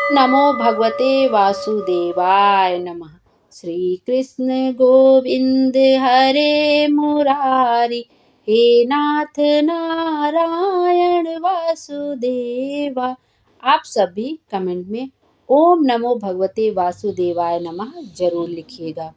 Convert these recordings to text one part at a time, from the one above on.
नमो भगवते वासुदेवाय नमः। श्री कृष्ण गोविंद हरे मुरारी, हे नाथ नारायण वासुदेवा। आप सभी कमेंट में ओम नमो भगवते वासुदेवाय नमः जरूर लिखिएगा।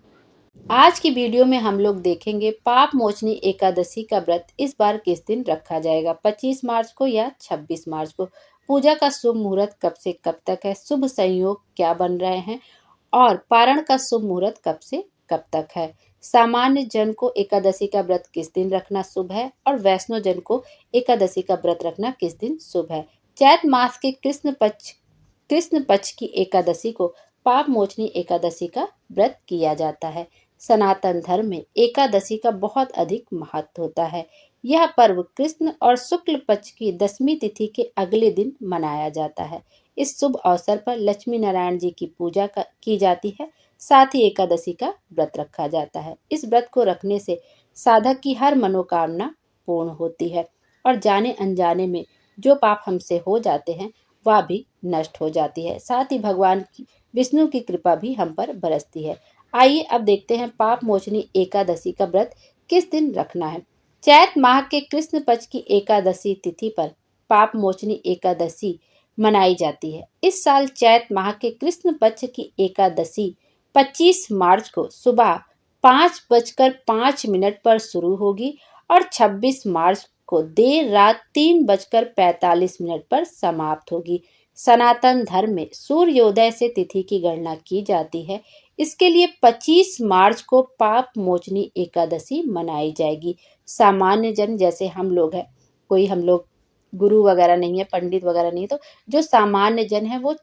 आज की वीडियो में हम लोग देखेंगे पाप मोचनी एकादशी का व्रत इस बार किस दिन रखा जाएगा, 25 मार्च को या 26 मार्च को। पूजा का शुभ मुहूर्त कब से कब तक है, शुभ संयोग क्या बन रहे हैं और पारण का शुभ मुहूर्त कब से कब तक है। सामान्य जन को एकादशी का व्रत किस दिन रखना शुभ है और वैष्णव जन को एकादशी का व्रत रखना किस दिन शुभ है। चैत मास के कृष्ण पक्ष की एकादशी को पाप मोचनी एकादशी का व्रत किया जाता है। सनातन धर्म में एकादशी का बहुत अधिक महत्व होता है। यह पर्व कृष्ण और शुक्ल पक्ष की 10वीं तिथि के अगले दिन मनाया जाता है। इस शुभ अवसर पर लक्ष्मी नारायण जी की पूजा की जाती है। साथ ही एकादशी का व्रत रखा जाता है। इस व्रत को रखने से साधक की हर मनोकामना पूर्ण होती है और जाने अनजाने में जो पाप हमसे हो जाते हैं वह भी नष्ट हो जाती है। साथ ही भगवान की विष्णु की कृपा भी हम पर बरसती है। आइए अब देखते हैं पाप मोचनी एकादशी का व्रत किस दिन रखना है। चैत माह के कृष्ण पक्ष की एकादशी तिथि पर पाप मोचनी एकादशी मनाई जाती है। इस साल चैत माह के कृष्ण पक्ष की एकादशी 25 मार्च को सुबह 5:05 पर शुरू होगी और 26 मार्च को देर रात 3:45 पर समाप्त होगी। सनातन धर्म में सूर्योदय से तिथि की गणना की जाती है। इसके लिए 25 मार्च को पाप मोचनी एकादशी मनाई जाएगी। सामान्य जन जैसे हम लोग हैं, कोई हम लोग गुरु वगैरह नहीं है, पंडित वगैरह नहीं है, तो जो सामान्य जन है वो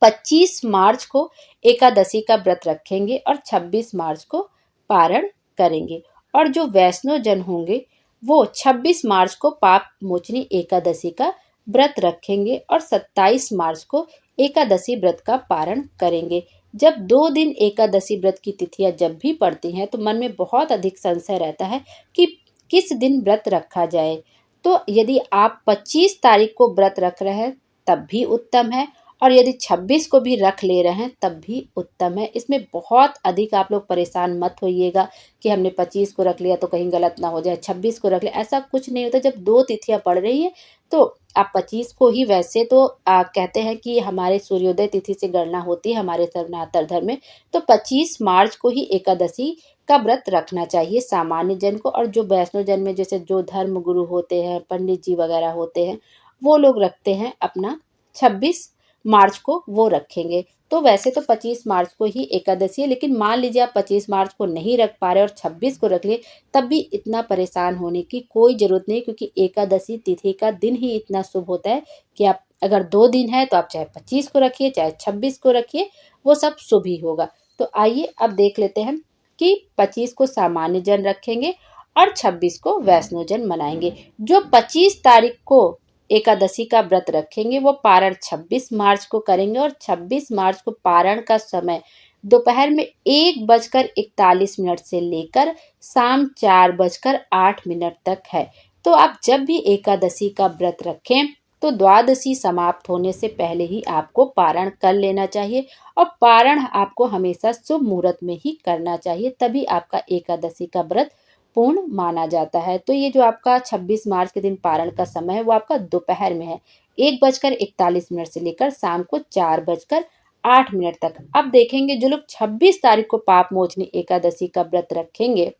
25 मार्च को एकादशी का व्रत रखेंगे और 26 मार्च को पारण करेंगे। और जो वैष्णव जन होंगे वो 26 मार्च को पाप मोचनी एकादशी का व्रत रखेंगे और 27 मार्च को एकादशी व्रत का पारण करेंगे। जब 2 दिन एकादशी व्रत की तिथियां जब भी पड़ती हैं तो मन में बहुत अधिक संशय रहता है कि किस दिन व्रत रखा जाए। तो यदि आप 25 तारीख को व्रत रख रहे हैं तब भी उत्तम है और यदि 26 को भी रख ले रहे हैं तब भी उत्तम है। इसमें बहुत अधिक आप लोग परेशान मत होइएगा कि हमने 25 को रख लिया तो कहीं गलत ना हो जाए, 26 को रख लिया, ऐसा कुछ नहीं होता। जब 2 तिथियां पड़ रही हैं तो आप 25 को ही, वैसे तो कहते हैं कि हमारे सूर्योदय तिथि से गणना होती है हमारे सनातन धर्म में, तो 25 मार्च को ही एकादशी का व्रत रखना चाहिए सामान्य जन को। और जो वैष्णव जन में जैसे जो धर्म गुरु होते हैं, पंडित जी वगैरह होते हैं, वो लोग रखते हैं अपना 26 मार्च को वो रखेंगे। तो वैसे तो 25 मार्च को ही एकादशी है, लेकिन मान लीजिए आप 25 मार्च को नहीं रख पा रहे और 26 को रख लिए, तब भी इतना परेशान होने की कोई जरूरत नहीं, क्योंकि एकादशी तिथि का दिन ही इतना शुभ होता है कि आप अगर 2 दिन है तो आप चाहे 25 को रखिए चाहे 26 को रखिए, वो सब शुभ ही होगा। तो आइए अब देख लेते हैं कि 25 को सामान्य जन रखेंगे और 26 को वैष्णव जन मनाएंगे। जो 25 तारीख को एकादशी का व्रत रखेंगे वो पारण 26 मार्च को करेंगे और 26 मार्च को पारण का समय दोपहर में 1:41 से लेकर शाम 4:08 तक है। तो आप जब भी एकादशी का व्रत रखें तो द्वादशी समाप्त होने से पहले ही आपको पारण कर लेना चाहिए और पारण आपको हमेशा शुभ मुहूर्त में ही करना चाहिए, तभी आपका एकादशी का व्रत पूर्ण माना जाता है। तो ये जो आपका 26 मार्च के दिन पारण का समय है वो आपका दोपहर में है, 1:41 से लेकर शाम को 4:08 तक। अब देखेंगे जो लोग 26 तारीख को पाप मोचनी एकादशी का व्रत रखेंगे,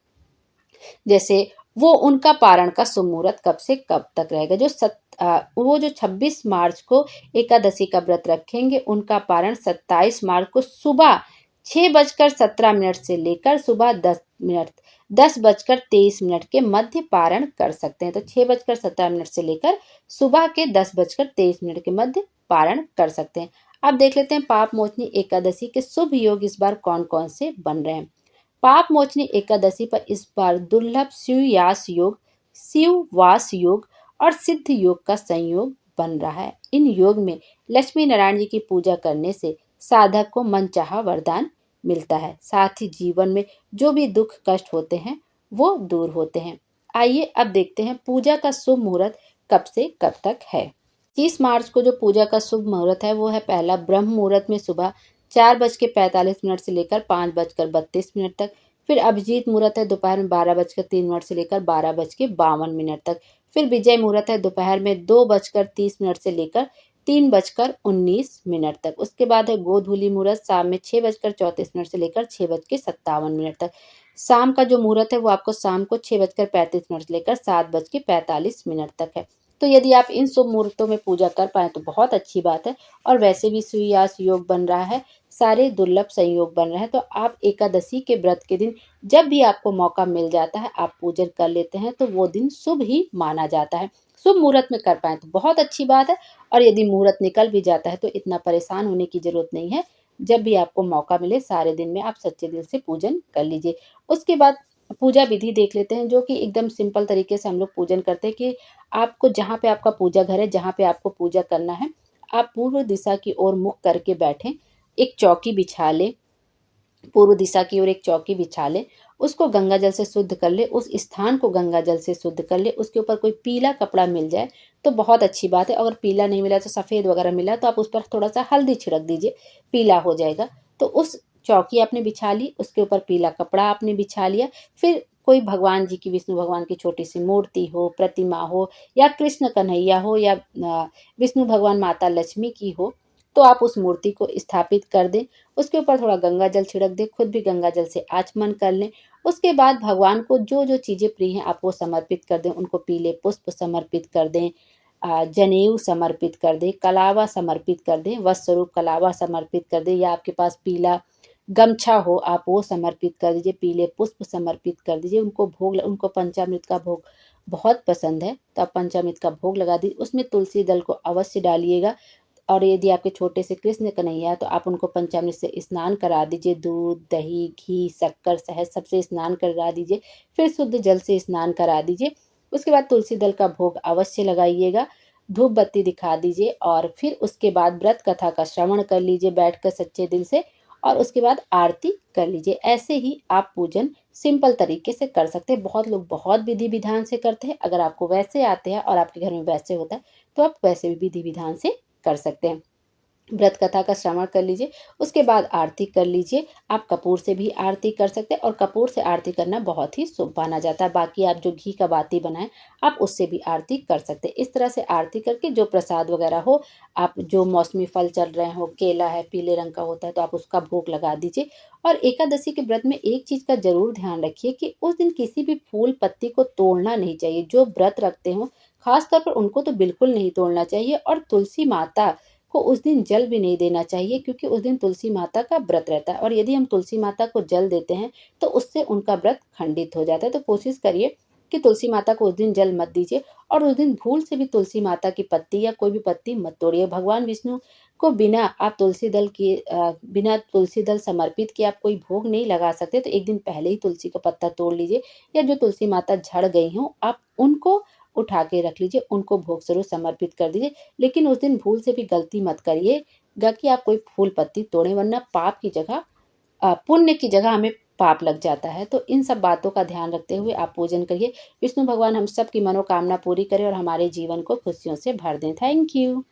जैसे वो उनका पारण का शुभ मुहूर्त कब से कब तक रहेगा। वो जो 26 मार्च को एकादशी का व्रत रखेंगे उनका पारण 27 मार्च को सुबह 6:17 से लेकर सुबह 10:23 के मध्य पारण कर सकते हैं। तो 6:17 से लेकर सुबह के 10:23 के मध्य पारण कर सकते हैं। अब देख लेते हैं पाप मोचनी एकादशी के शुभ योग इस बार कौन कौन से बन रहे हैं। पाप मोचनी एकादशी पर इस बार दुर्लभ शिववास योग और सिद्ध योग का संयोग बन रहा है। इन योग में लक्ष्मी नारायण जी की पूजा करने से साधक को मनचाहा वरदान मिलता है। साथ ही जीवन में जो भी दुख कष्ट होते हैं वो दूर होते हैं। आइए अब देखते हैं पूजा का शुभ मुहूर्त कब से कब तक है। 30 मार्च को जो पूजा का शुभ मुहूर्त है वो है पहला ब्रह्म मुहूर्त में सुबह 4:45 से लेकर 5:32 तक। फिर अभिजीत मुहूर्त है दोपहर में 12:03 से लेकर 12:52 तक। फिर विजय मुहूर्त है दोपहर में 2:30 से लेकर 3:19 तक। उसके बाद है गोधूली मुहूर्त शाम में 6:34 से लेकर 6:57 तक। शाम का जो मुहूर्त है वो आपको शाम को 6:35 से लेकर 7:45 तक है। तो यदि आप इन शुभ मुहूर्तों में पूजा कर पाएँ तो बहुत अच्छी बात है। और वैसे भी सुयास योग बन रहा है, सारे दुर्लभ संयोग बन रहे हैं, तो आप एकादशी के व्रत के दिन जब भी आपको मौका मिल जाता है, आप पूजन कर लेते हैं तो वो दिन शुभ ही माना जाता है। शुभ मुहूर्त में कर पाएँ तो बहुत अच्छी बात है, और यदि मुहूर्त निकल भी जाता है तो इतना परेशान होने की ज़रूरत नहीं है। जब भी आपको मौका मिले सारे दिन में आप सच्चे दिल से पूजन कर लीजिए। उसके बाद पूजा विधि देख लेते हैं, जो कि एकदम सिंपल तरीके से हम लोग पूजन करते हैं कि आपको जहाँ पे आपका पूजा घर है, जहाँ पे आपको पूजा करना है, आप पूर्व दिशा की ओर मुख करके बैठें। एक चौकी बिछा लें, पूर्व दिशा की ओर एक चौकी बिछा लें, उसको गंगा जल से शुद्ध कर लें, उस स्थान को गंगा जल से शुद्ध कर लें। उसके ऊपर कोई पीला कपड़ा मिल जाए तो बहुत अच्छी बात है, अगर पीला नहीं मिला तो सफ़ेद वगैरह मिला तो आप उस पर थोड़ा-सा हल्दी छिड़क दीजिए, पीला हो जाएगा। तो उस चौकी आपने बिछा ली, उसके ऊपर पीला कपड़ा आपने बिछा लिया, फिर कोई भगवान जी की, विष्णु भगवान की छोटी-सी मूर्ति हो, प्रतिमा हो, या कृष्ण कन्हैया हो, या विष्णु भगवान माता लक्ष्मी की हो, तो आप उस मूर्ति को स्थापित कर दें। उसके ऊपर थोड़ा गंगा जल छिड़क दें, खुद भी गंगा जल से आचमन कर लें। उसके बाद भगवान को जो-जो चीज़ें प्रिय हैं आप वो समर्पित कर दें। उनको पीले पुष्प समर्पित कर दें, जनेऊ समर्पित कर दें, कलावा समर्पित कर दें, वस्त्र स्वरूप कलावा समर्पित कर दें, या आपके पास पीला गमछा हो आप वो समर्पित कर दीजिए, पीले पुष्प समर्पित कर दीजिए। उनको पंचामृत का भोग बहुत पसंद है, तो आप पंचामृत का भोग लगा दीजिए। उसमें तुलसी दल को अवश्य डालिएगा। और यदि आपके छोटे से कृष्ण कन्हैया है तो आप उनको पंचामृत से स्नान करा दीजिए। दूध, दही, घी, शक्कर, शहद सबसे स्नान करा दीजिए। फिर शुद्ध जल से स्नान करा दीजिए। उसके बाद तुलसी दल का भोग अवश्य लगाइएगा, धूप बत्ती दिखा दीजिए, और फिर उसके बाद व्रत कथा का श्रवण कर लीजिए बैठकर सच्चे दिल से, और उसके बाद आरती कर लीजिए। ऐसे ही आप पूजन सिंपल तरीके से कर सकते हैं। बहुत लोग बहुत विधि विधान से करते हैं। अगर आपको वैसे आते हैं और आपके घर में वैसे होता है तो आप वैसे भी विधि विधान से कर सकते हैं। व्रत कथा का श्रवण कर लीजिए, उसके बाद आरती कर लीजिए। आप कपूर से भी आरती कर सकते हैं, और कपूर से आरती करना बहुत ही शुभ माना जाता है। बाकी आप जो घी का बाती बनाएं आप उससे भी आरती कर सकते हैं। इस तरह से आरती करके जो प्रसाद वगैरह हो, आप जो मौसमी फल चल रहे हो, केला है पीले रंग का होता है तो आप उसका भोग लगा दीजिए। और एकादशी के व्रत में एक चीज़ का जरूर ध्यान रखिए कि उस दिन किसी भी फूल पत्ती को तोड़ना नहीं चाहिए। जो व्रत रखते हो खास तौर पर उनको तो बिल्कुल नहीं तोड़ना चाहिए, और तुलसी माता को उस दिन जल भी नहीं देना चाहिए, क्योंकि उस दिन तुलसी माता का व्रत रहता है, और यदि हम तुलसी माता को जल देते हैं तो उससे उनका व्रत खंडित हो जाता है। तो कोशिश करिए कि तुलसी माता को उस दिन जल मत दीजिए, और उस दिन भूल से भी तुलसी माता की पत्ती या कोई भी पत्ती मत तोड़िए। भगवान विष्णु को बिना तुलसी दल समर्पित किए आप कोई भोग नहीं लगा सकते। तो एक दिन पहले ही तुलसी का पत्ता तोड़ लीजिए, या जो तुलसी माता झड़ गई हों आप उनको उठा के रख लीजिए, उनको भोग स्वरूप समर्पित कर दीजिए। लेकिन उस दिन भूल से भी गलती मत करिएगा कि आप कोई फूल पत्ती तोड़ें, वरना पाप की जगह पुण्य की जगह हमें पाप लग जाता है। तो इन सब बातों का ध्यान रखते हुए आप पूजन करिए। विष्णु भगवान हम सब की मनोकामना पूरी करें और हमारे जीवन को खुशियों से भर दें। Thank you.